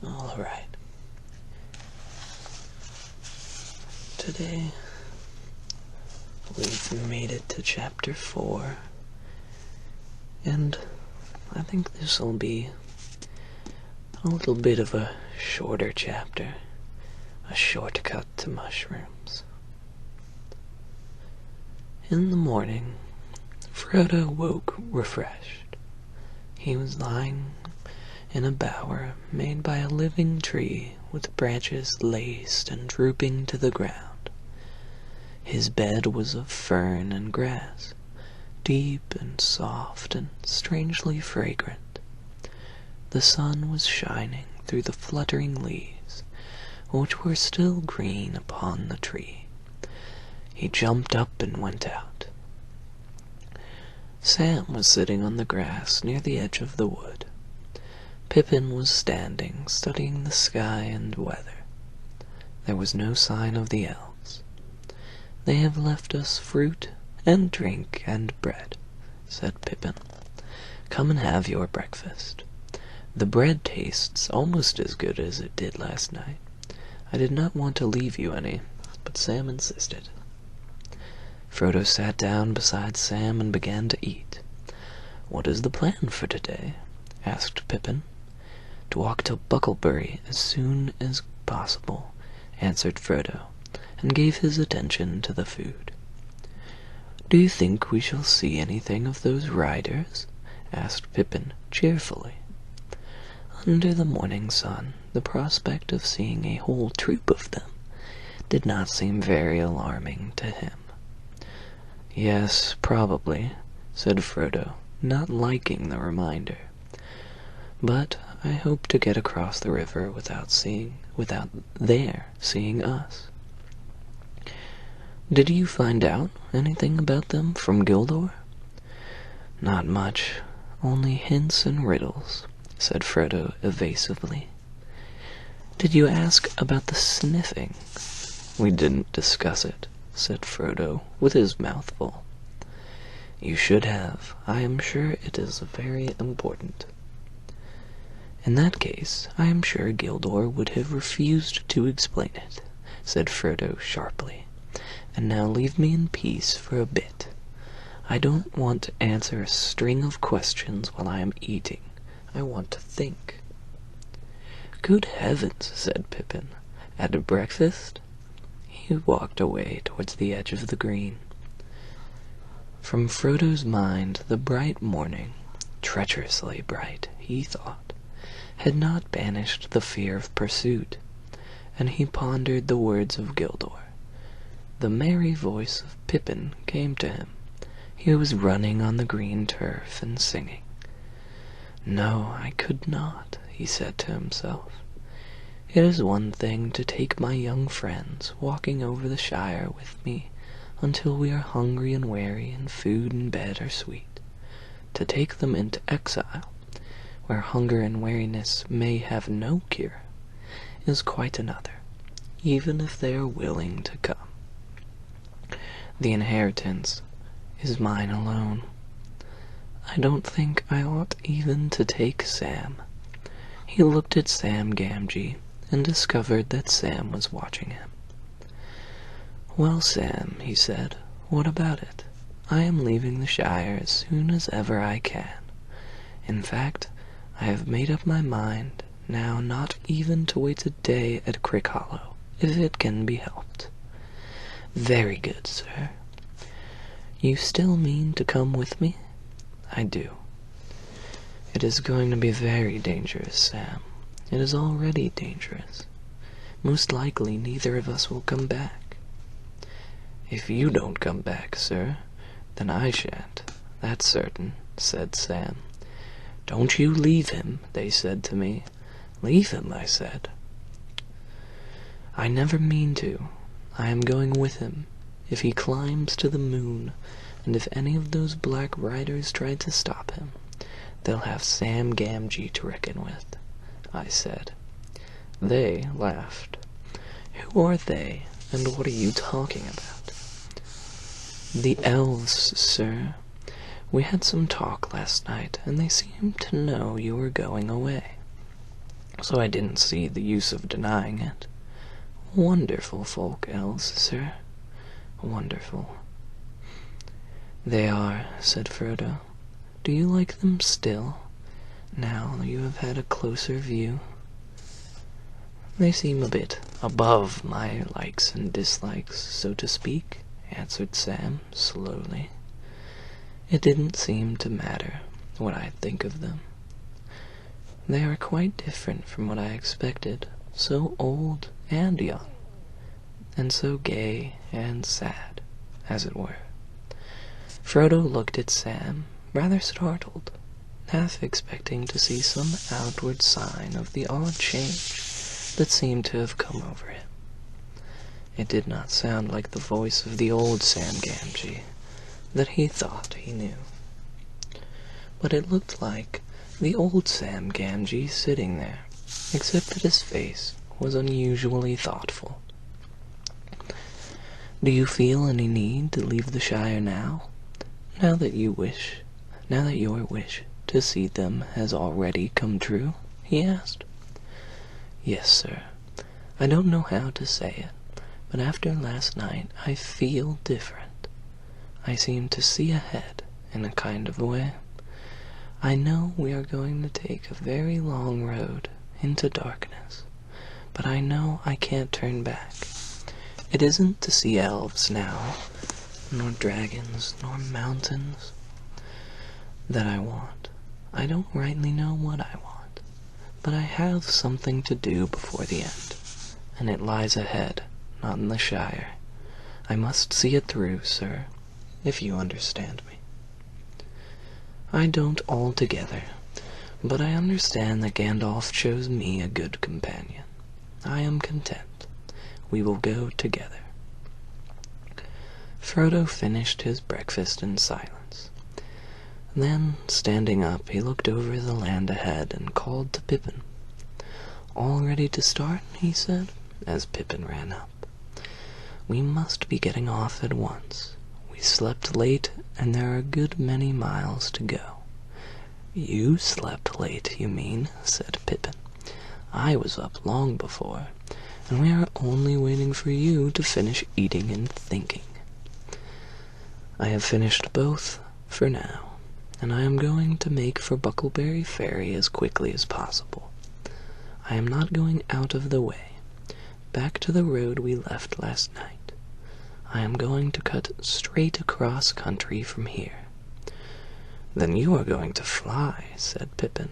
Alright. Today, we've made it to chapter 4, and I think this will be a little bit of a shorter chapter, a shortcut to mushrooms. In the morning, Frodo woke refreshed. He was lying in a bower made by a living tree with branches laced and drooping to the ground. His bed was of fern and grass, deep and soft and strangely fragrant. The sun was shining through the fluttering leaves, which were still green upon the tree. He jumped up and went out. Sam was sitting on the grass near the edge of the wood. Pippin was standing, studying the sky and weather. There was no sign of the elves. "They have left us fruit and drink and bread," said Pippin. "Come and have your breakfast. The bread tastes almost as good as it did last night. I did not want to leave you any, but Sam insisted." Frodo sat down beside Sam and began to eat. "What is the plan for today?" asked Pippin. "To walk to Bucklebury as soon as possible," answered Frodo, and gave his attention to the food. "Do you think we shall see anything of those riders?" asked Pippin cheerfully. Under the morning sun, the prospect of seeing a whole troop of them did not seem very alarming to him. "Yes, probably," said Frodo, not liking the reminder. "But I hope to get across the river without their seeing us." "Did you find out anything about them from Gildor?" "Not much, only hints and riddles," said Frodo evasively. "Did you ask about the sniffing?" "We didn't discuss it," said Frodo with his mouth full. "You should have. I am sure it is very important." "In that case, I am sure Gildor would have refused to explain it," said Frodo sharply. "And now leave me in peace for a bit. I don't want to answer a string of questions while I am eating. I want to think." "Good heavens," said Pippin. "At breakfast?" He walked away towards the edge of the green. From Frodo's mind the bright morning, treacherously bright, he thought, had not banished the fear of pursuit, and he pondered the words of Gildor. The merry voice of Pippin came to him. He was running on the green turf and singing. "No, I could not," he said to himself. "It is one thing to take my young friends walking over the Shire with me until we are hungry and weary and food and bed are sweet. To take them into exile, where hunger and weariness may have no cure, is quite another, even if they are willing to come. The inheritance is mine alone. I don't think I ought even to take Sam." He looked at Sam Gamgee and discovered that Sam was watching him. "Well, Sam," he said, "what about it? I am leaving the Shire as soon as ever I can. In fact, I have made up my mind now not even to wait a day at Crickhollow, if it can be helped." "Very good, sir." "You still mean to come with me?" "I do." "It is going to be very dangerous, Sam. It is already dangerous. Most likely neither of us will come back." "If you don't come back, sir, then I shan't, that's certain," said Sam. "Don't you leave him," they said to me. "Leave him," I said. "I never mean to. I am going with him. If he climbs to the moon, and if any of those black riders try to stop him, they'll have Sam Gamgee to reckon with," I said. They laughed. "Who are they, and what are you talking about?" "The elves, sir. We had some talk last night, and they seemed to know you were going away." so I didn't see the use of denying it. Wonderful folk, elves, sir. Wonderful. They are, said Frodo. Do you like them still, now you have had a closer view? They seem a bit above my likes and dislikes, so to speak, answered Sam slowly. It didn't seem to matter what I think of them. They are quite different from what I expected, so old and young, and so gay and sad, as it were. Frodo looked at Sam, rather startled, half expecting to see some outward sign of the odd change that seemed to have come over him. It did not sound like the voice of the old Sam Gamgee that he thought he knew, but it looked like the old Sam Gamgee sitting there, except that his face was unusually thoughtful. Do you feel any need to leave the Shire now? Now that your wish to see them has already come true? He asked. Yes, sir. I don't know how to say it, but after last night I feel different. I seem to see ahead in a kind of way. I know we are going to take a very long road into darkness, but I know I can't turn back. It isn't to see elves now, nor dragons, nor mountains that I want. I don't rightly know what I want, but I have something to do before the end, and it lies ahead, not in the Shire. I must see it through, sir, if you understand me. I don't altogether, but I understand that Gandalf chose me a good companion. I am content. We will go together. Frodo finished his breakfast in silence. Then, standing up, he looked over the land ahead and called to Pippin. All ready to start, he said, as Pippin ran up. We must be getting off at once. We slept late, and there are a good many miles to go. You slept late, you mean, said Pippin. I was up long before, and we are only waiting for you to finish eating and thinking. I have finished both for now, and I am going to make for Buckleberry Ferry as quickly as possible. I am not going out of the way, back to the road we left last night. I am going to cut straight across country from here. Then you are going to fly, said Pippin.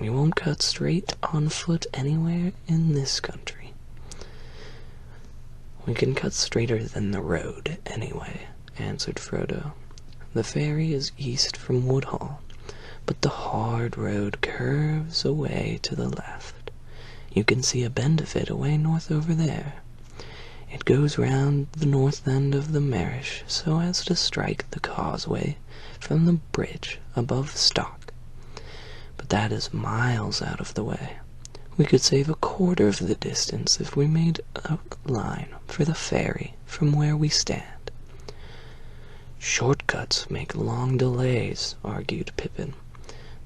We won't cut straight on foot anywhere in this country. We can cut straighter than the road, anyway, answered Frodo. The ferry is east from Woodhall, but the hard road curves away to the left. You can see a bend of it away north over there. It goes round the north end of the Marish so as to strike the causeway from the bridge above Stock. But that is miles out of the way. We could save a quarter of the distance if we made a line for the ferry from where we stand. Shortcuts make long delays, argued Pippin.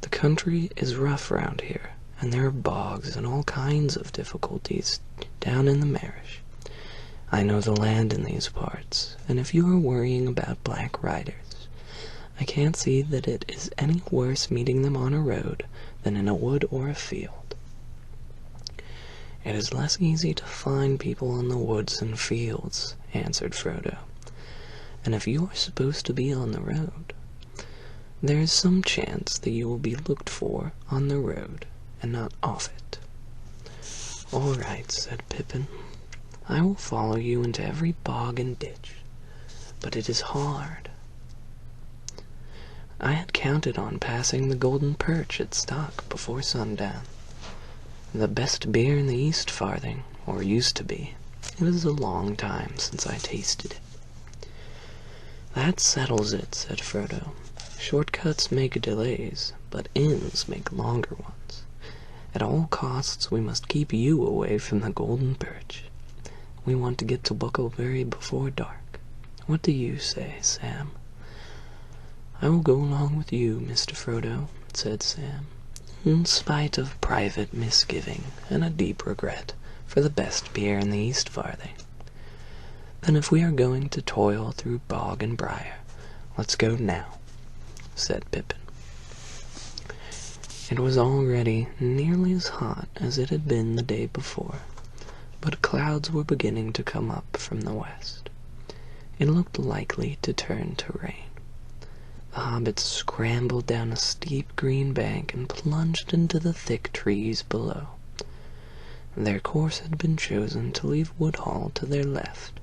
The country is rough round here, and there are bogs and all kinds of difficulties down in the Marish. I know the land in these parts, and if you are worrying about black riders, I can't see that it is any worse meeting them on a road than in a wood or a field. It is less easy to find people in the woods and fields, answered Frodo. And if you are supposed to be on the road, there is some chance that you will be looked for on the road and not off it. All right, said Pippin. I will follow you into every bog and ditch, but it is hard. I had counted on passing the Golden Perch at Stock before sundown. The best beer in the East Farthing, or used to be. It is a long time since I tasted it. That settles it, said Frodo. Shortcuts make delays, but inns make longer ones. At all costs, we must keep you away from the Golden Perch. We want to get to Buckleberry before dark. What do you say, Sam? I will go along with you, Mr. Frodo, said Sam. in spite of private misgiving and a deep regret for the best beer in the East Farthing. "Then if we are going to toil through bog and briar, let's go now," said Pippin. It was already nearly as hot as it had been the day before, but clouds were beginning to come up from the west. It looked likely to turn to rain. The hobbits scrambled down a steep green bank and plunged into the thick trees below. Their course had been chosen to leave Woodhall to their left,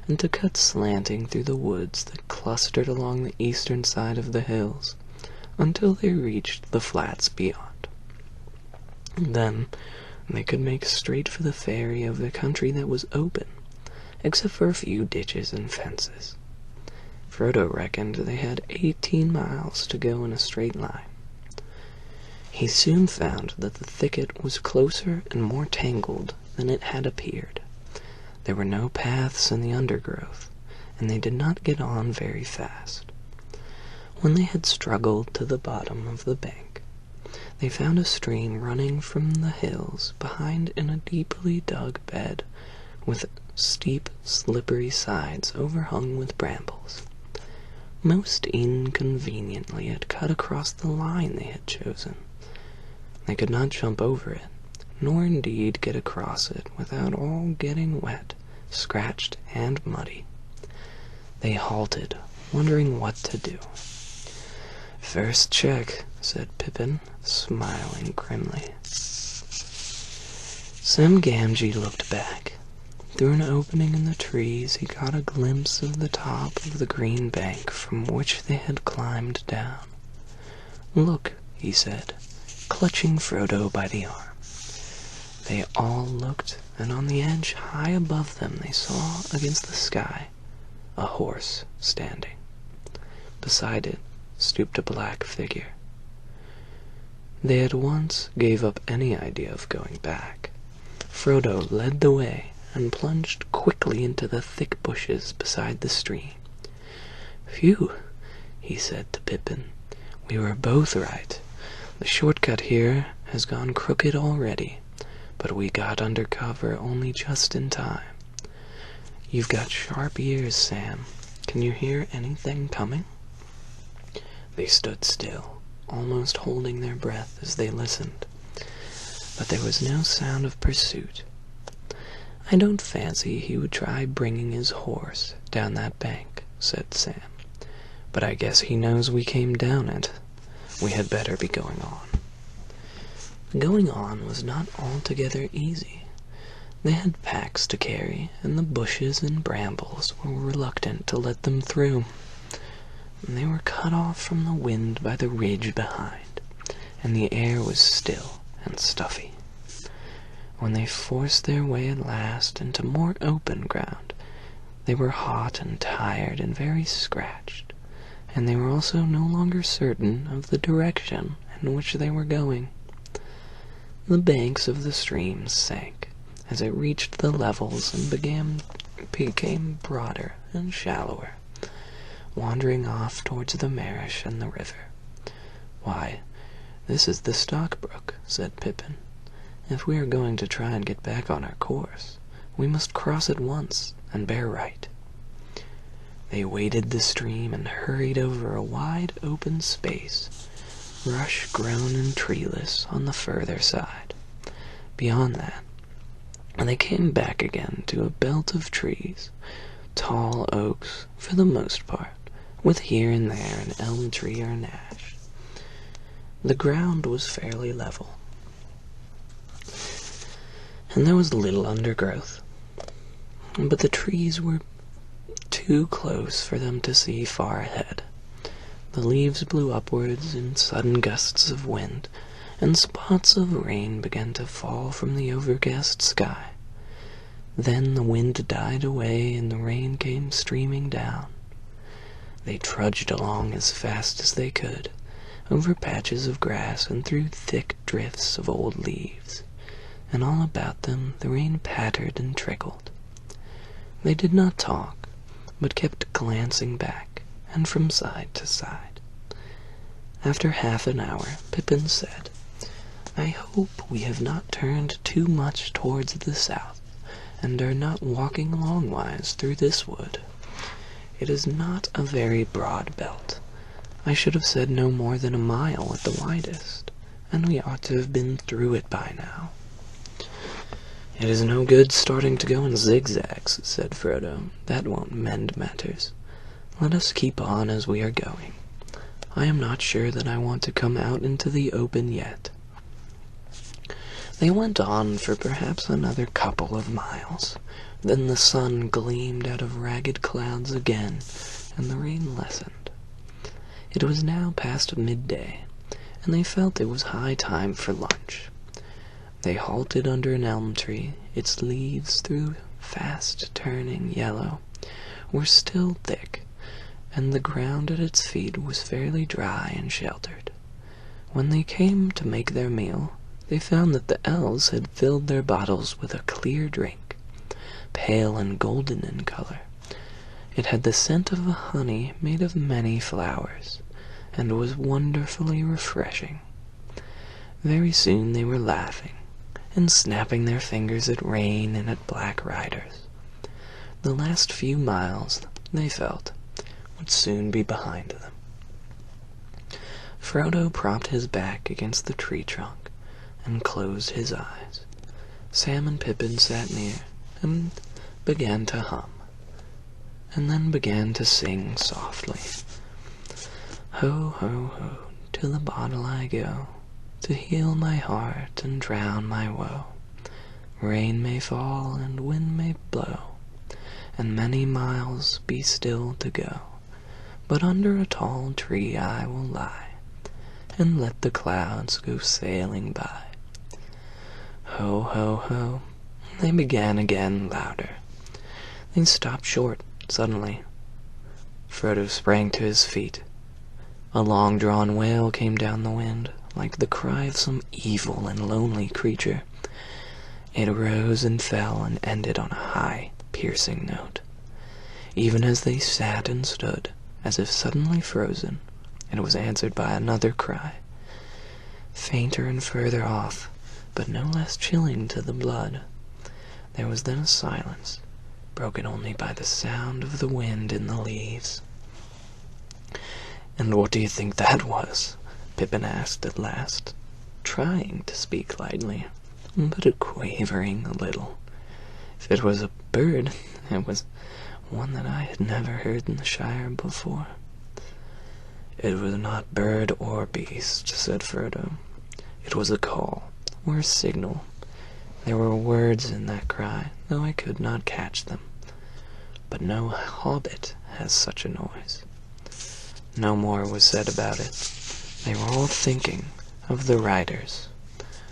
and to cut slanting through the woods that clustered along the eastern side of the hills until they reached the flats beyond. Then they could make straight for the ferry of the country that was open, except for a few ditches and fences. Frodo reckoned they had 18 miles to go in a straight line. He soon found that the thicket was closer and more tangled than it had appeared. There were no paths in the undergrowth, and they did not get on very fast. When they had struggled to the bottom of the bank, they found a stream running from the hills behind in a deeply dug bed with steep, slippery sides overhung with brambles. Most inconveniently it cut across the line they had chosen. They could not jump over it, nor indeed get across it without all getting wet, scratched, and muddy. They halted, wondering what to do. "First check," said Pippin, smiling grimly. Sam Gamgee looked back. Through an opening in the trees he caught a glimpse of the top of the green bank from which they had climbed down. "Look," he said, clutching Frodo by the arm. They all looked, and on the edge high above them they saw against the sky a horse standing. Beside it stooped a black figure. They at once gave up any idea of going back. Frodo led the way and plunged quickly into the thick bushes beside the stream. "Phew," he said to Pippin, "we were both right. The shortcut here has gone crooked already, but we got under cover only just in time. You've got sharp ears, Sam. Can you hear anything coming?" They stood still, almost holding their breath as they listened, but there was no sound of pursuit. "I don't fancy he would try bringing his horse down that bank," said Sam, "but I guess he knows we came down it. We had better be going on." Going on was not altogether easy. They had packs to carry, and the bushes and brambles were reluctant to let them through. They were cut off from the wind by the ridge behind, and the air was still and stuffy. When they forced their way at last into more open ground, they were hot and tired and very scratched, and they were also no longer certain of the direction in which they were going. The banks of the stream sank as it reached the levels and became broader and shallower, wandering off towards the Marish and the river. "Why, this is the Stockbrook," said Pippin. "If we are going to try and get back on our course, we must cross at once and bear right." They waded the stream and hurried over a wide open space, rush-grown and treeless on the further side. Beyond that, they came back again to a belt of trees, tall oaks for the most part, with here and there an elm tree or an ash. The ground was fairly level, and there was little undergrowth, but the trees were too close for them to see far ahead. The leaves blew upwards in sudden gusts of wind, and spots of rain began to fall from the overcast sky. Then the wind died away and the rain came streaming down. They trudged along as fast as they could, over patches of grass and through thick drifts of old leaves, and all about them the rain pattered and trickled. They did not talk, but kept glancing back and from side to side. After half an hour, Pippin said, I hope we have not turned too much towards the south, and are not walking longwise through this wood. It is not a very broad belt. I should have said no more than a mile at the widest, and we ought to have been through it by now." "It is no good starting to go in zigzags," said Frodo. "That won't mend matters. Let us keep on as we are going. I am not sure that I want to come out into the open yet." They went on for perhaps another couple of miles. Then the sun gleamed out of ragged clouds again, and the rain lessened. It was now past midday, and they felt it was high time for lunch. They halted under an elm tree. Its leaves, through fast turning yellow, were still thick, and the ground at its feet was fairly dry and sheltered. When they came to make their meal, they found that the elves had filled their bottles with a clear drink, pale and golden in color. It had the scent of a honey made of many flowers, and was wonderfully refreshing. Very soon they were laughing, and snapping their fingers at rain and at black riders. The last few miles, they felt, would soon be behind them. Frodo propped his back against the tree trunk, and closed his eyes. Sam and Pippin sat near, and began to hum, and then began to sing softly. "Ho, ho, ho, to the bottle I go, to heal my heart and drown my woe. Rain may fall and wind may blow, and many miles be still to go, but under a tall tree I will lie, and let the clouds go sailing by." Ho, ho, ho. They began again, louder. They stopped short, suddenly. Frodo sprang to his feet. A long-drawn wail came down the wind, like the cry of some evil and lonely creature. It rose and fell and ended on a high, piercing note. Even as they sat and stood, as if suddenly frozen, it was answered by another cry, fainter and further off, but no less chilling to the blood. There was then a silence, broken only by the sound of the wind in the leaves. "And what do you think that was?" Pippin asked at last, trying to speak lightly, but quavering a little. If it was a bird, it was one that I had never heard in the Shire before. "It was not bird or beast," said Frodo. "It was a call, or a signal. There were words in that cry, though I could not catch them. But no hobbit has such a noise." No more was said about it. They were all thinking of the riders,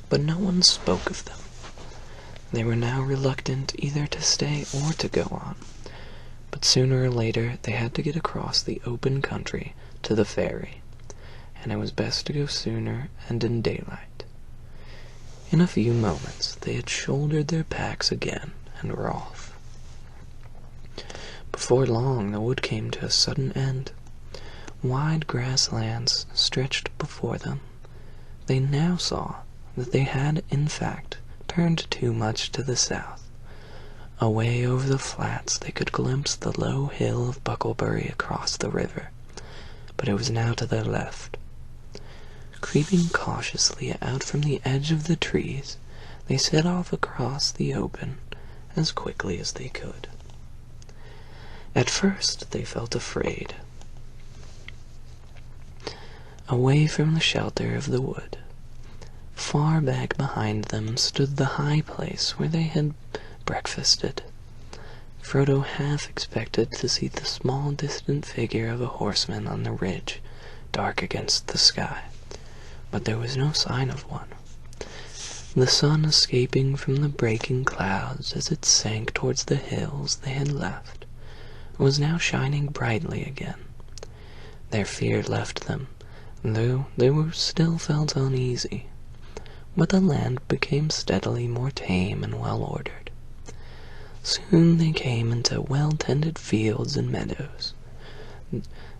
but no one spoke of them. They were now reluctant either to stay or to go on, but sooner or later they had to get across the open country to the ferry, and it was best to go sooner and in daylight. In a few moments they had shouldered their packs again and were off. Before long the wood came to a sudden end. Wide grasslands stretched before them. They now saw that they had, in fact, turned too much to the south. Away over the flats they could glimpse the low hill of Bucklebury across the river, but it was now to their left. Creeping cautiously out from the edge of the trees, they set off across the open as quickly as they could. At first they felt afraid. Away from the shelter of the wood, far back behind them stood the high place where they had breakfasted. Frodo half expected to see the small distant figure of a horseman on the ridge, dark against the sky, but there was no sign of one. The sun, escaping from the breaking clouds as it sank towards the hills they had left, was now shining brightly again. Their fear left them, though they were still felt uneasy, but the land became steadily more tame and well-ordered. Soon they came into well-tended fields and meadows.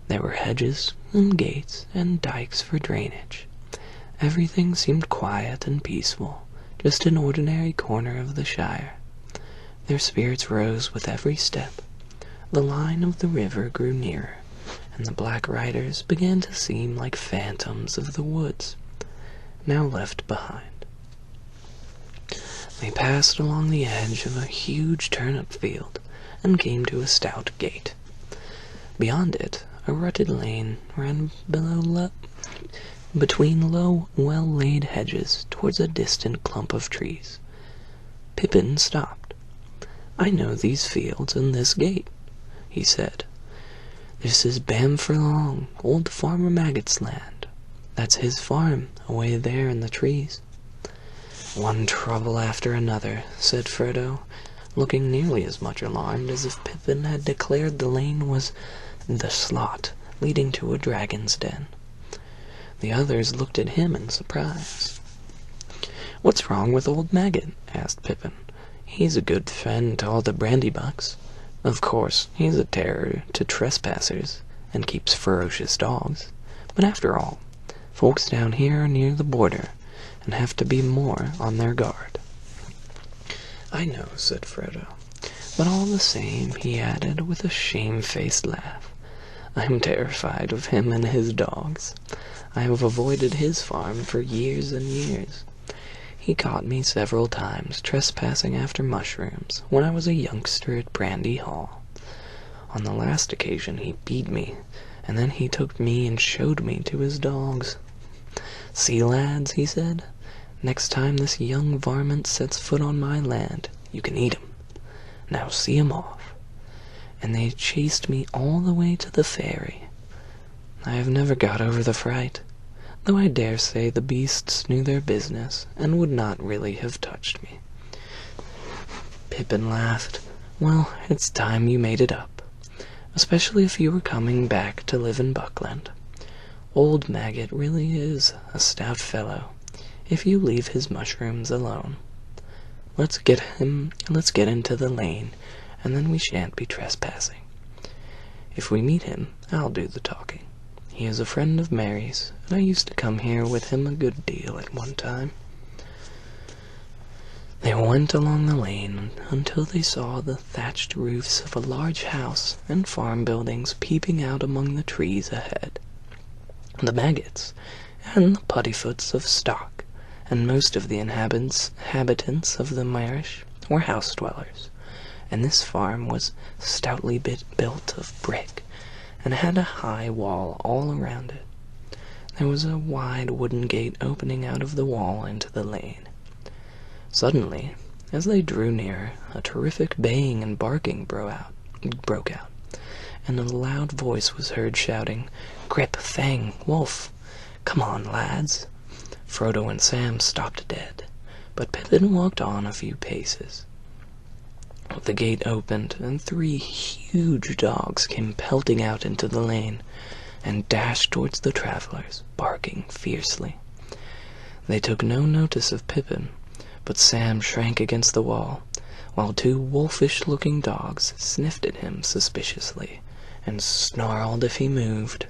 There were hedges and gates and dikes for drainage, Everything seemed quiet and peaceful, just an ordinary corner of the Shire. Their spirits rose with every step. The line of the river grew nearer, and the black riders began to seem like phantoms of the woods, now left behind. They passed along the edge of a huge turnip field and came to a stout gate. Beyond it, a rutted lane ran between low, well-laid hedges towards a distant clump of trees. Pippin stopped. "I know these fields and this gate," he said. "This is Bamfurlong, old Farmer Maggot's land. That's his farm, away there in the trees." "One trouble after another," said Frodo, looking nearly as much alarmed as if Pippin had declared the lane was the slot leading to a dragon's den. The others looked at him in surprise. "What's wrong with old Maggot?" asked Pippin. "He's a good friend to all the Brandybucks. Of course, he's a terror to trespassers, and keeps ferocious dogs. But after all, folks down here are near the border, and have to be more on their guard." "I know," said Frodo. "But all the same," he added with a shamefaced laugh, "I'm terrified of him and his dogs. I have avoided his farm for years and years. He caught me several times trespassing after mushrooms when I was a youngster at Brandy Hall. On the last occasion he beat me, and then he took me and showed me to his dogs. 'See, lads,' he said, 'next time this young varmint sets foot on my land, you can eat him. Now see him off.' And they chased me all the way to the ferry. I have never got over the fright, though I dare say the beasts knew their business and would not really have touched me." Pippin laughed. "Well, it's time you made it up, especially if you were coming back to live in Buckland. Old Maggot really is a stout fellow, if you leave his mushrooms alone. Let's get into the lane, and then we shan't be trespassing. If we meet him, I'll do the talking. He is a friend of Mary's, and I used to come here with him a good deal at one time." They went along the lane until they saw the thatched roofs of a large house and farm buildings peeping out among the trees ahead. The Maggots and the Puttyfoots of stock, and most of the inhabitants of the Marish were house dwellers, and this farm was stoutly built of brick, and had a high wall all around it. There was a wide wooden gate opening out of the wall into the lane. Suddenly, as they drew nearer, a terrific baying and barking broke out, and a loud voice was heard shouting, "Grip, Fang, Wolf! Come on, lads!" Frodo and Sam stopped dead, but Pippin walked on a few paces. The gate opened, and 3 huge dogs came pelting out into the lane, and dashed towards the travelers, barking fiercely. They took no notice of Pippin, but Sam shrank against the wall, while 2 wolfish-looking dogs sniffed at him suspiciously, and snarled if he moved.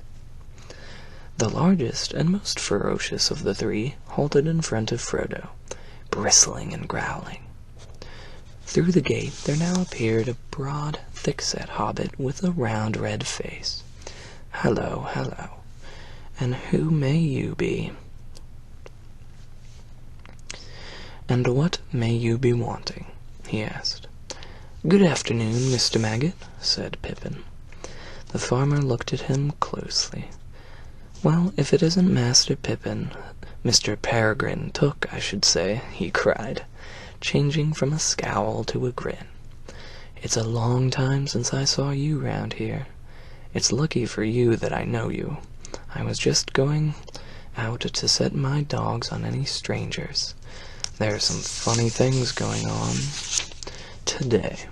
The largest and most ferocious of the 3 halted in front of Frodo, bristling and growling. Through the gate there now appeared a broad, thick-set hobbit with a round red face. "Hello, hello. And who may you be? And what may you be wanting?" he asked. "Good afternoon, Mr. Maggot," said Pippin. The farmer looked at him closely. "Well, if it isn't Master Pippin, Mr. Peregrine Took, I should say," he cried, changing from a scowl to a grin. "It's a long time since I saw you round here. It's lucky for you that I know you. I was just going out to set my dogs on any strangers. There are some funny things going on today.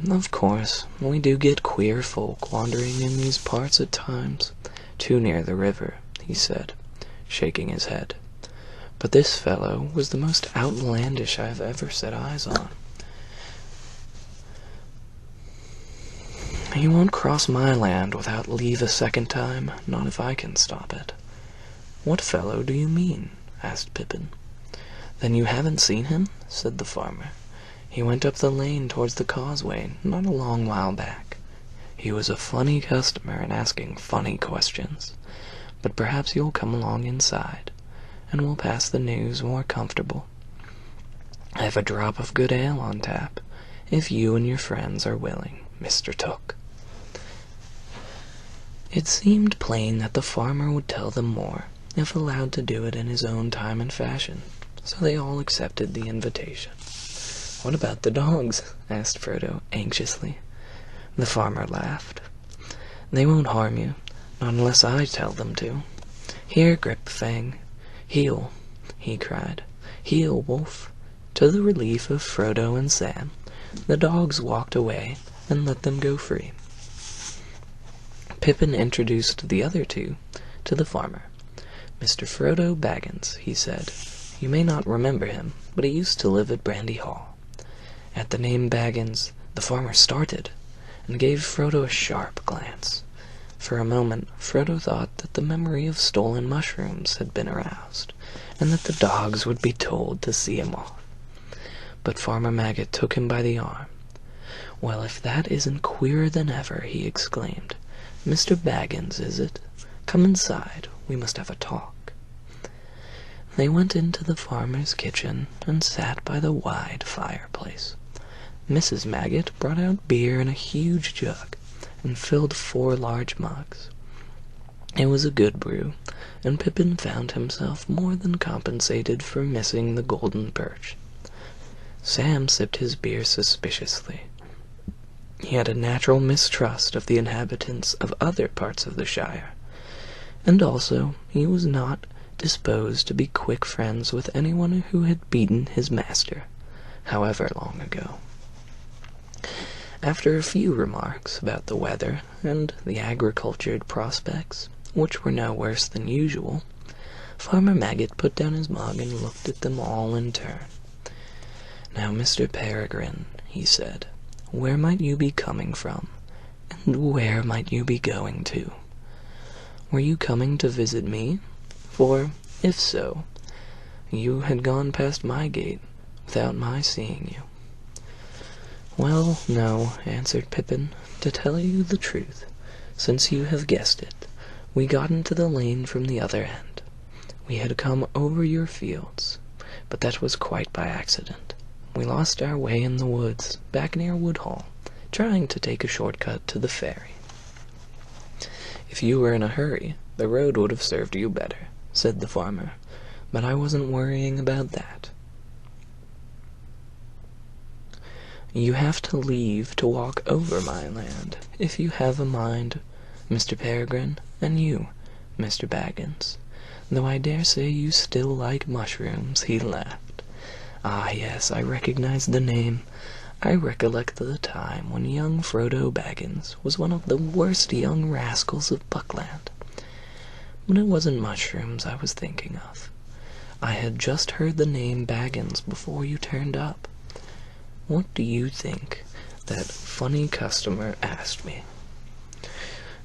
Of course, we do get queer folk wandering in these parts at times, too near the river," he said, shaking his head. "But this fellow was the most outlandish I've ever set eyes on. He won't cross my land without leave a second time, not if I can stop it. "What fellow do you mean?" asked Pippin. "Then you haven't seen him?" said the farmer. "He went up the lane towards the causeway not a long while back. He was a funny customer and asking funny questions. But perhaps you'll come along inside, and we'll pass the news more comfortable. I've a drop of good ale on tap, if you and your friends are willing, Mr. Took." It seemed plain that the farmer would tell them more, if allowed to do it in his own time and fashion, so they all accepted the invitation. "What about the dogs?" asked Frodo anxiously. The farmer laughed. "They won't harm you, not unless I tell them to. Here, Grip Fang, heel," he cried. "Heel, Wolf." To the relief of Frodo and Sam, the dogs walked away and let them go free. Pippin introduced the other two to the farmer. "Mr. Frodo Baggins," he said. "You may not remember him, but he used to live at Brandy Hall." At the name Baggins, the farmer started and gave Frodo a sharp glance. For a moment, Frodo thought that the memory of stolen mushrooms had been aroused, and that the dogs would be told to see him off. But Farmer Maggot took him by the arm. "Well, if that isn't queerer than ever," he exclaimed. "Mr. Baggins, is it? Come inside. We must have a talk." They went into the farmer's kitchen and sat by the wide fireplace. Mrs. Maggot brought out beer in a huge jug and filled 4 large mugs. It was a good brew, and Pippin found himself more than compensated for missing the golden perch. Sam sipped his beer suspiciously. He had a natural mistrust of the inhabitants of other parts of the Shire, and also he was not disposed to be quick friends with anyone who had beaten his master, however long ago. After a few remarks about the weather and the agricultural prospects, which were no worse than usual, Farmer Maggot put down his mug and looked at them all in turn. "Now, Mr. Peregrine," he said, "where might you be coming from, and where might you be going to? Were you coming to visit me? For, if so, you had gone past my gate without my seeing you." "Well, no," answered Pippin. "To tell you the truth, since you have guessed it, we got into the lane from the other end. We had come over your fields, but that was quite by accident. We lost our way in the woods, back near Woodhall, trying to take a shortcut to the ferry." "If you were in a hurry, the road would have served you better," said the farmer, "but I wasn't worrying about that. You have to leave to walk over my land, if you have a mind, Mr. Peregrine, and you, Mr. Baggins, though I dare say you still like mushrooms," he laughed. "Ah, yes, I recognize the name. I recollect the time when young Frodo Baggins was one of the worst young rascals of Buckland. But it wasn't mushrooms I was thinking of. I had just heard the name Baggins before you turned up. What do you think that funny customer asked me?"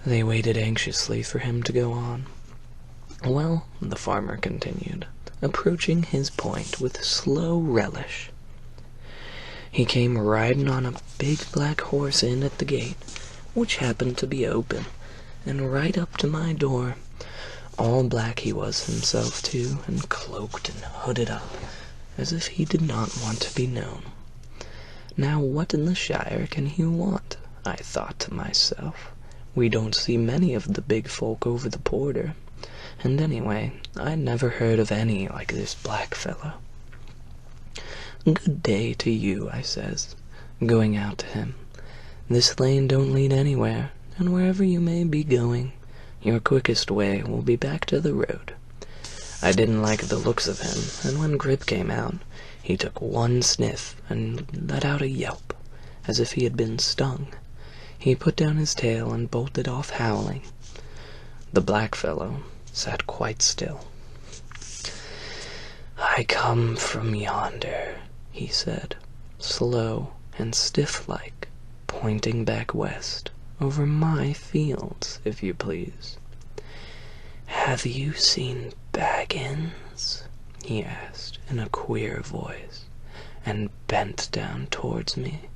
They waited anxiously for him to go on. "Well," the farmer continued, approaching his point with slow relish, "he came riding on a big black horse in at the gate, which happened to be open, and right up to my door. All black he was himself, too, and cloaked and hooded up, as if he did not want to be known. Now what in the Shire can he want? I thought to myself. We don't see many of the big folk over the border, and anyway, I never heard of any like this black fellow. 'Good day to you,' I says, going out to him. 'This lane don't lead anywhere, and wherever you may be going, your quickest way will be back to the road.' I didn't like the looks of him, and when Grip came out, he took one sniff and let out a yelp, as if he had been stung. He put down his tail and bolted off howling. The black fellow sat quite still. 'I come from yonder,' he said, slow and stiff-like, pointing back west, over my fields, if you please. 'Have you seen Baggins?" he asked in a queer voice, and bent down towards me.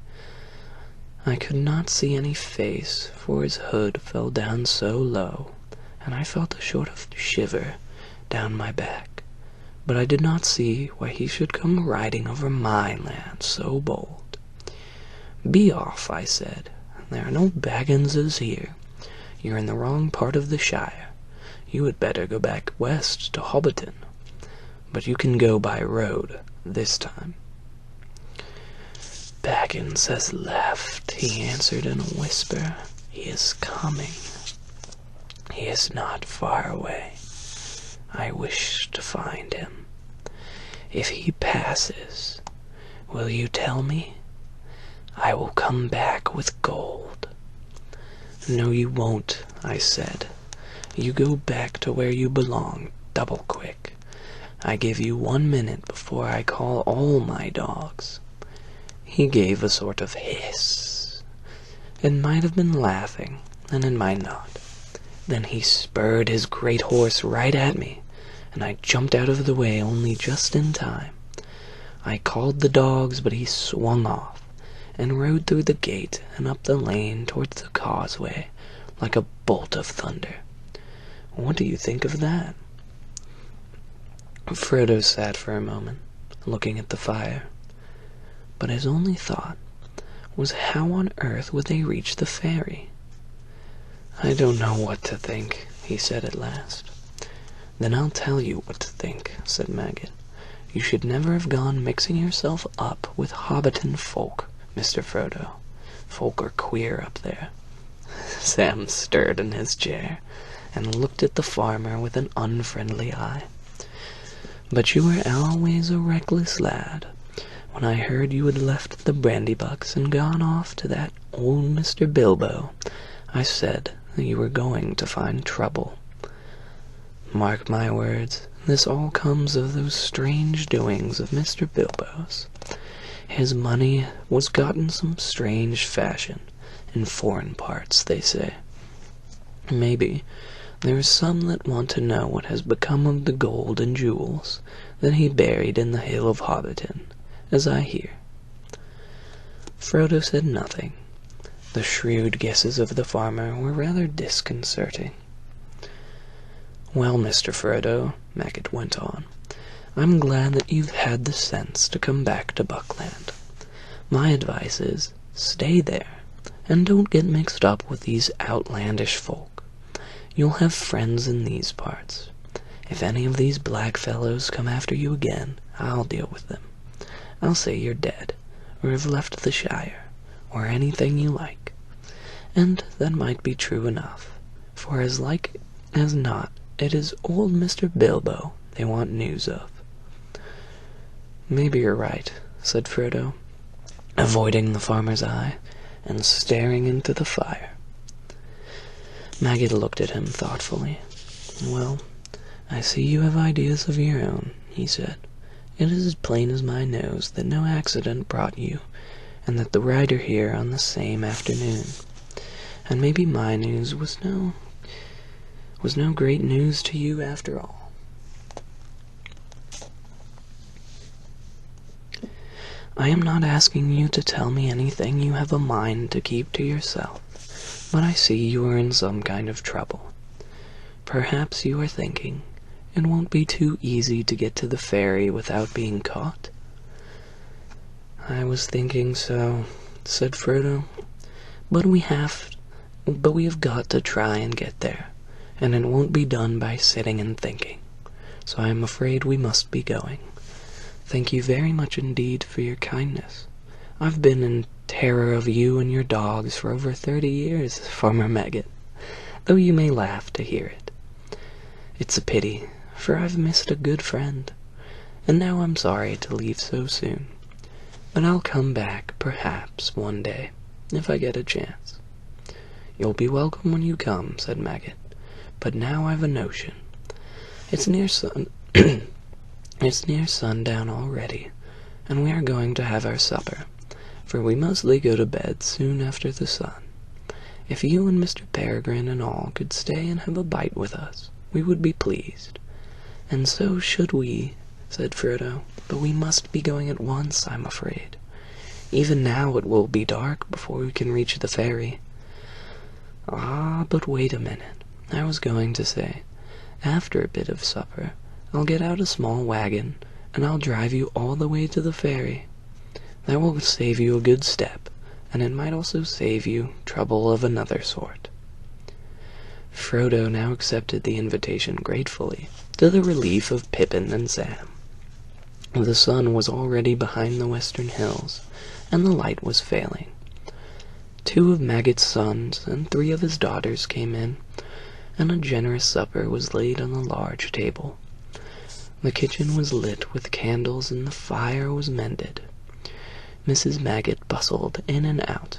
I could not see any face, for his hood fell down so low, and I felt a sort of shiver down my back. But I did not see why he should come riding over my land so bold. "Be off," I said. "There are no Bagginses here. You're in the wrong part of the Shire. You had better go back west to Hobbiton. But you can go by road this time." "Baggins has left," he answered in a whisper. "He is coming. He is not far away. I wish to find him. If he passes, will you tell me? I will come back with gold." "No, you won't," I said. "You go back to where you belong, double quick. I give you 1 minute before I call all my dogs." He gave a sort of hiss. It might have been laughing, and it might not. Then he spurred his great horse right at me, and I jumped out of the way only just in time. I called the dogs, but he swung off, and rode through the gate and up the lane towards the causeway like a bolt of thunder. What do you think of that? Frodo sat for a moment, looking at the fire, but his only thought was how on earth would they reach the ferry? "I don't know what to think," he said at last. "Then I'll tell you what to think," said Maggot. "You should never have gone mixing yourself up with Hobbiton folk, Mr. Frodo. Folk are queer up there." Sam stirred in his chair and looked at the farmer with an unfriendly eye. "But you were always a reckless lad. When I heard you had left the Brandybucks and gone off to that old Mr. Bilbo, I said that you were going to find trouble. Mark my words, this all comes of those strange doings of Mr. Bilbo's. His money was got in some strange fashion, in foreign parts, they say. Maybe there are some that want to know what has become of the gold and jewels that he buried in the hill of Hobbiton, as I hear." Frodo said nothing. The shrewd guesses of the farmer were rather disconcerting. "Well, Mr. Frodo," Maggot went on, "I'm glad that you've had the sense to come back to Buckland. My advice is, stay there, and don't get mixed up with these outlandish folk. You'll have friends in these parts. If any of these black fellows come after you again, I'll deal with them. I'll say you're dead, or have left the Shire, or anything you like. And that might be true enough, for as like as not, it is old Mr. Bilbo they want news of." "Maybe you're right," said Frodo, avoiding the farmer's eye and staring into the fire. Maggot looked at him thoughtfully. "Well, I see you have ideas of your own," he said. "It is as plain as my nose that no accident brought you, and that the rider here on the same afternoon. And maybe my news was no great news to you after all." "I am not asking you to tell me anything you have a mind to keep to yourself, but I see you are in some kind of trouble. Perhaps you are thinking it won't be too easy to get to the ferry without being caught?" "I was thinking so," said Frodo. But we have got to try and get there, and it won't be done by sitting and thinking. So I am afraid we must be going. Thank you very much indeed for your kindness. I've been in terror of you and your dogs for over 30 years, Farmer Maggot, though you may laugh to hear it. It's a pity, for I've missed a good friend, and now I'm sorry to leave so soon. But I'll come back, perhaps, one day, if I get a chance." "You'll be welcome when you come," said Maggot. "But now I've a notion. It's near sundown already, and we are going to have our supper, for we mostly go to bed soon after the sun. If you and Mr. Peregrine and all could stay and have a bite with us, we would be pleased. "And so should we," said Frodo, "but we must be going at once, I'm afraid. Even now it will be dark before we can reach the ferry." "Ah, but wait a minute. I was going to say, after a bit of supper, I'll get out a small wagon, and I'll drive you all the way to the ferry. That will save you a good step, and it might also save you trouble of another sort." Frodo now accepted the invitation gratefully, to the relief of Pippin and Sam. The sun was already behind the western hills, and the light was failing. 2 of Maggot's sons and 3 of his daughters came in, and a generous supper was laid on the large table. The kitchen was lit with candles, and the fire was mended. Mrs. Maggot bustled in and out.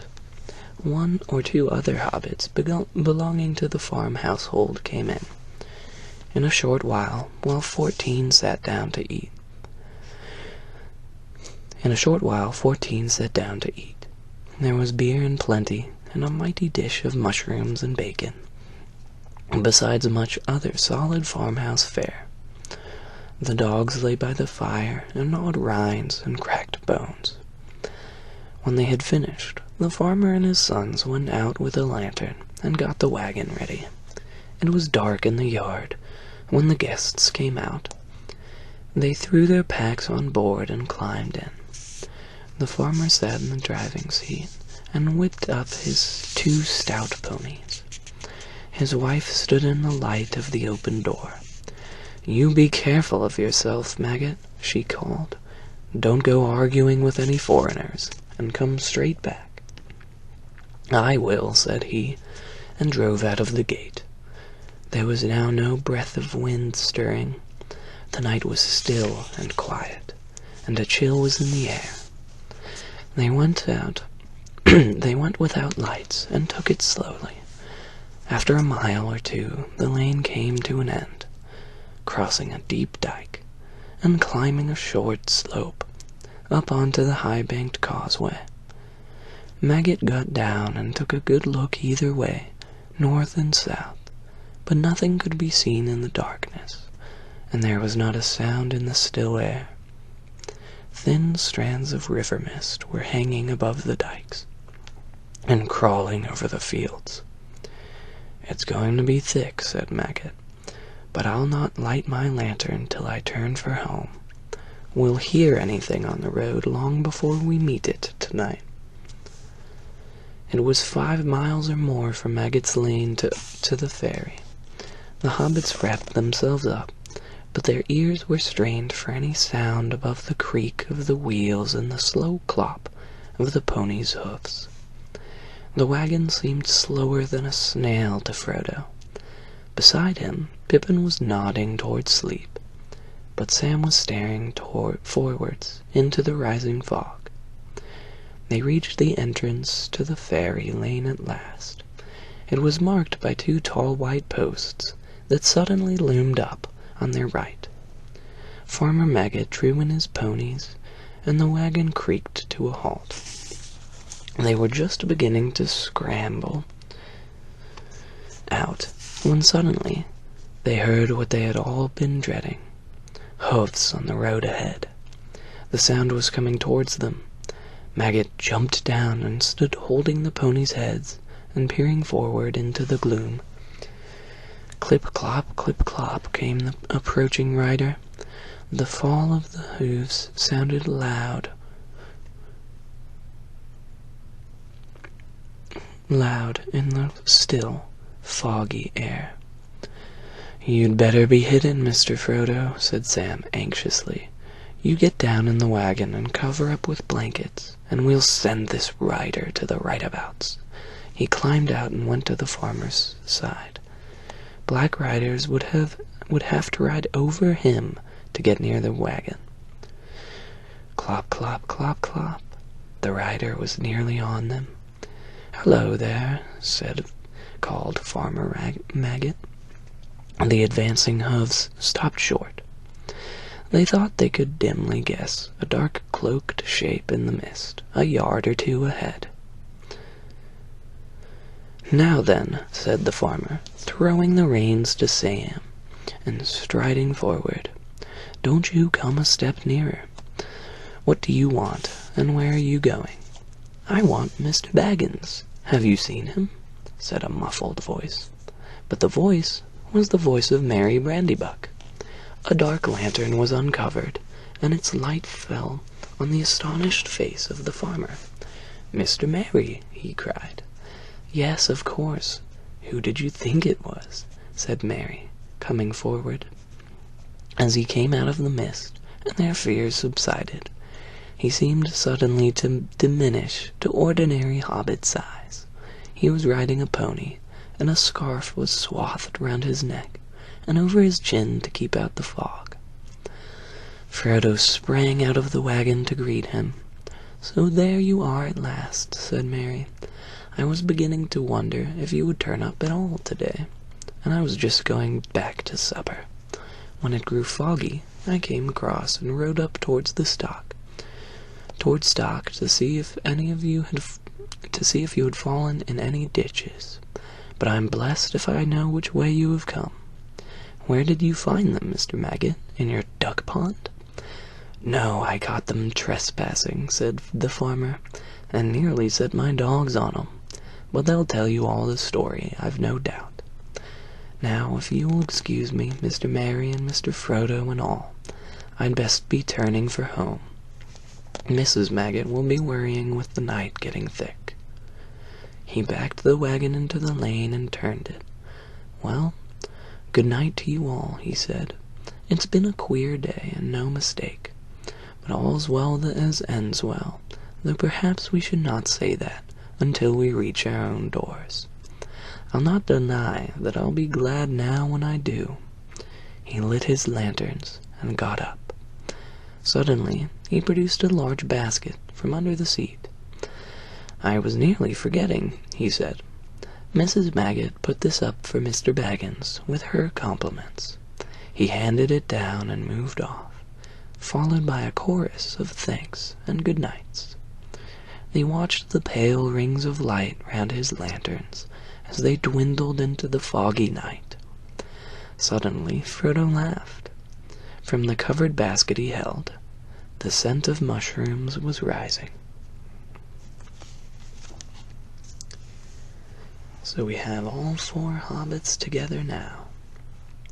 1 or 2 other hobbits belonging to the farm household came in. In a short while 14 sat down to eat. There was beer in plenty, and a mighty dish of mushrooms and bacon, besides much other solid farmhouse fare. The dogs lay by the fire and gnawed rinds and cracked bones. When they had finished, the farmer and his sons went out with a lantern and got the wagon ready. It was dark in the yard when the guests came out. They threw their packs on board and climbed in. The farmer sat in the driving seat and whipped up his 2 stout ponies. His wife stood in the light of the open door. "You be careful of yourself, Maggot," she called. "Don't go arguing with any foreigners, and come straight back." "I will," said he, and drove out of the gate. There was now no breath of wind stirring. The night was still and quiet, and a chill was in the air. They went out. They went without lights, and took it slowly. After a mile or 2, the lane came to an end, crossing a deep dike, and climbing a short slope up onto the high-banked causeway. Maggot got down and took a good look either way, north and south, but nothing could be seen in the darkness, and there was not a sound in the still air. Thin strands of river mist were hanging above the dikes and crawling over the fields. "It's going to be thick," said Maggot, "but I'll not light my lantern till I turn for home. We'll hear anything on the road long before we meet it tonight." It was 5 miles or more from Maggot's Lane to the ferry. The hobbits wrapped themselves up, but their ears were strained for any sound above the creak of the wheels and the slow clop of the ponies' hoofs. The wagon seemed slower than a snail to Frodo. Beside him, Pippin was nodding toward sleep, but Sam was staring forwards into the rising fog. They reached the entrance to the ferry lane at last. It was marked by 2 tall white posts that suddenly loomed up on their right. Farmer Maggot drew in his ponies, and the wagon creaked to a halt. They were just beginning to scramble out when suddenly they heard what they had all been dreading: hoofs on the road ahead. The sound was coming towards them. Maggot jumped down and stood holding the ponies' heads and peering forward into the gloom. Clip-clop, came the approaching rider. The fall of the hoofs sounded loud in the still, foggy air. "You'd better be hidden, Mr. Frodo," said Sam anxiously. "You get down in the wagon and cover up with blankets, and we'll send this rider to the right-abouts." He climbed out and went to the farmer's side. Black riders would have to ride over him to get near the wagon. Clop, clop, clop, clop. The rider was nearly on them. "Hello there," called Farmer Maggot. The advancing hoofs stopped short. They thought they could dimly guess a dark cloaked shape in the mist, a yard or 2 ahead. "Now then," said the farmer, throwing the reins to Sam, and striding forward. "Don't you come a step nearer. What do you want, and where are you going?" "I want Mr. Baggins. Have you seen him?" said a muffled voice. But the voice was the voice of Mary Brandybuck. A dark lantern was uncovered, and its light fell on the astonished face of the farmer. "Mr. Mary!" he cried. "Yes, of course. Who did you think it was?" said Mary, coming forward. As he came out of the mist, and their fears subsided, he seemed suddenly to diminish to ordinary hobbit size. He was riding a pony, and a scarf was swathed round his neck and over his chin to keep out the fog. Frodo sprang out of the wagon to greet him. "So there you are at last," said Mary. "I was beginning to wonder if you would turn up at all today, and I was just going back to supper. When it grew foggy, I came across and rode up towards stock to see if you had fallen in any ditches. But I'm blessed if I know which way you have come. Where did you find them, Mr. Maggot? In your duck pond?" "No, I caught them trespassing," said the farmer, "and nearly set my dogs on 'em. But they'll tell you all the story, I've no doubt. Now, if you will excuse me, Mr. Mary and Mr. Frodo and all, I'd best be turning for home. Mrs. Maggot will be worrying with the night getting thick." He backed the wagon into the lane and turned it. "Well, good night to you all," he said. "It's been a queer day, and no mistake. But all's well that as ends well, though perhaps we should not say that until we reach our own doors. I'll not deny that I'll be glad now when I do." He lit his lanterns and got up. Suddenly he produced a large basket from under the seat. "I was nearly forgetting," he said. "Mrs. Maggot put this up for Mr. Baggins, with her compliments." He handed it down and moved off, followed by a chorus of thanks and good nights. They watched the pale rings of light round his lanterns as they dwindled into the foggy night. Suddenly Frodo laughed. From the covered basket he held, the scent of mushrooms was rising. So we have all 4 hobbits together now.